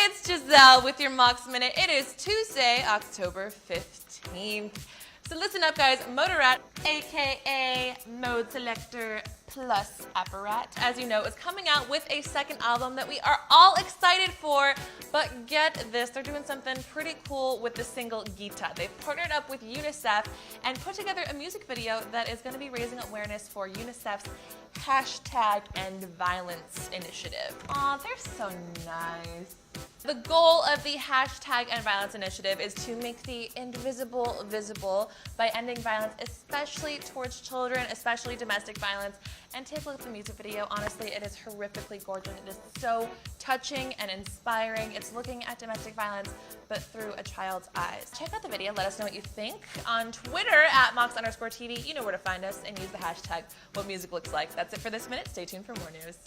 it's Giselle with your MOX Minute. It is Tuesday, October 15th. So listen up, guys. Motorat, aka Mode Selector Plus Apparat, as you know, is coming out with a second album that we are all excited for. But get this, they're doing something pretty cool with the single Gita. They've partnered up with UNICEF and put together a music video that is going to be raising awareness for UNICEF's #EndViolence initiative. Aw, they're so nice. The goal of the #EndViolence initiative is to make the indivisible visible by ending violence, especially towards children, especially domestic violence. And take a look at the music video. Honestly, it is horrifically gorgeous. It is so touching and inspiring. It's looking at domestic violence, but through a child's eyes. Check out the video. Let us know what you think. On Twitter, @MOX_TV. You know where to find us, and use the hashtag #WhatMusicLooksLike. That's it for this minute. Stay tuned for more news.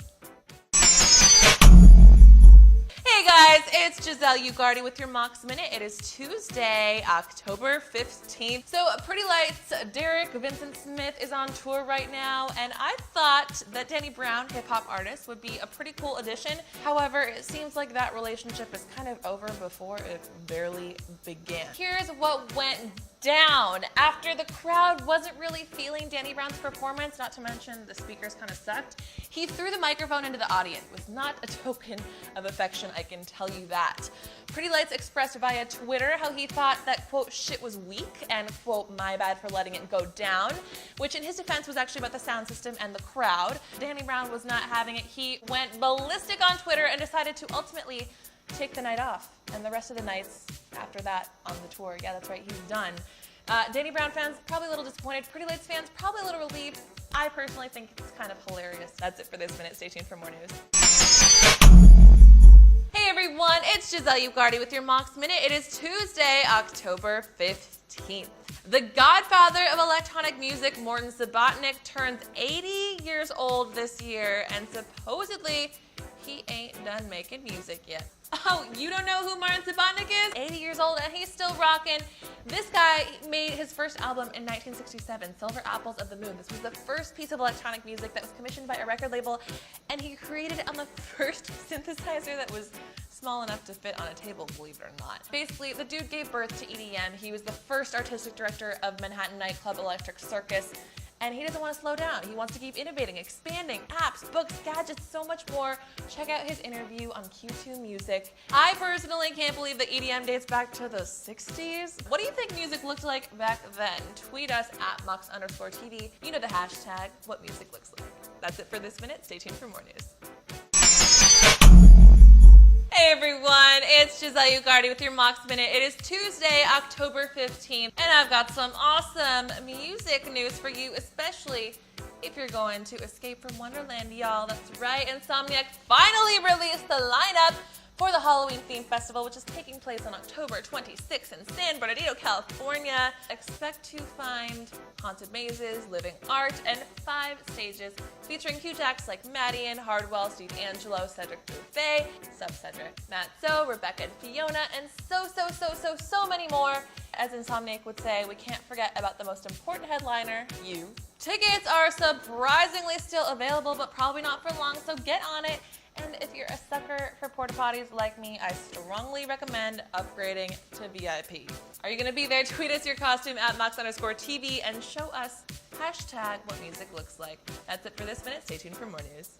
Hey guys, it's Giselle Ugardi with your MOX Minute. It is Tuesday, October 15th. So Pretty Lights' Derek Vincent Smith is on tour right now, and I thought that Danny Brown, hip-hop artist, would be a pretty cool addition. However, it seems like that relationship is kind of over before it barely began. Here's what went down after the crowd wasn't really feeling Danny Brown's performance, not to mention the speakers kind of sucked. He threw the microphone into the audience. It was not a token of affection, I can tell you that. Pretty Lights expressed via Twitter how he thought that, quote, shit was weak and, quote, my bad for letting it go down, which in his defense was actually about the sound system and the crowd. Danny Brown was not having it. He went ballistic on Twitter and decided to ultimately take the night off, and the rest of the nights after that on the tour. Yeah, that's right, he's done. Danny Brown fans probably a little disappointed. Pretty Lights fans probably a little relieved. I personally think it's kind of hilarious. That's it for this minute. Stay tuned for more news. Hey everyone, it's Giselle Ugardi with your MOX Minute. It is Tuesday, October 15th. The godfather of electronic music, Morton Subotnick, turns 80 years old this year, and supposedly he ain't done making music yet. Oh, you don't know who Martin Subotnick is? 80 years old and he's still rocking. This guy made his first album in 1967, Silver Apples of the Moon. This was the first piece of electronic music that was commissioned by a record label, and he created it on the first synthesizer that was small enough to fit on a table, believe it or not. Basically, the dude gave birth to EDM. He was the first artistic director of Manhattan nightclub Electric Circus. And he doesn't want to slow down. He wants to keep innovating, expanding, apps, books, gadgets, so much more. Check out his interview on Q2 Music. I personally can't believe that EDM dates back to the 60s. What do you think music looked like back then? Tweet us @MOX_TV. You know the hashtag, #WhatMusicLooksLike. That's it for this minute. Stay tuned for more news. Hey everyone, it's Giselle Ugardi with your MOX Minute. It is Tuesday, October 15th, and I've got some awesome music news for you, especially if you're going to escape from Wonderland, y'all. That's right, Insomniac finally released the lineup for the Halloween Theme Festival, which is taking place on October 26th in San Bernardino, California. Expect to find haunted mazes, living art, and 5 stages featuring huge acts like Madian, Hardwell, Steve Angelo, Cedric Buffet, Sub-Cedric, Matt So, Rebecca and Fiona, and so many more. As Insomniac would say, we can't forget about the most important headliner, you. Tickets are surprisingly still available, but probably not for long, so get on it. And if you're a sucker for porta potties like me, I strongly recommend upgrading to VIP. Are you going to be there? Tweet us your costume @MOX_TV and show us #WhatMusicLooksLike. That's it for this minute. Stay tuned for more news.